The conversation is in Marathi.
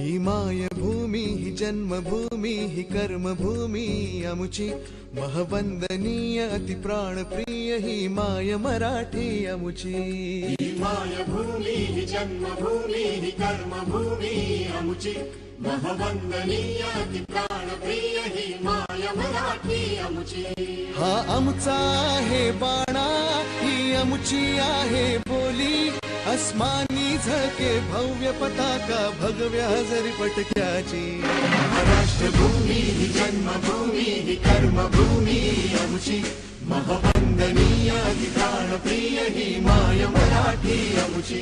ही मायभूमी ही जन्मभूमी ही कर्मभूमी अमुची महवंदनीय अति प्राणप्रिय ही माय मराठी अमुची। ही मायभूमी ही जन्मभूमी ही कर्मभूमी अमुची महवंदनीय अति प्राणप्रिय ही माय मराठी अमुची। हा आमचा आहे बाणा ही अमुची आहे बोली अस्मानी झळके भव्य पताका भगव्या हजरी पटक्याची। राष्ट्रभूमी ही जन्मभूमी ही कर्मभूमी अमुची महवंदनीय अति प्राणप्रिय ही माय मराठी अमुची।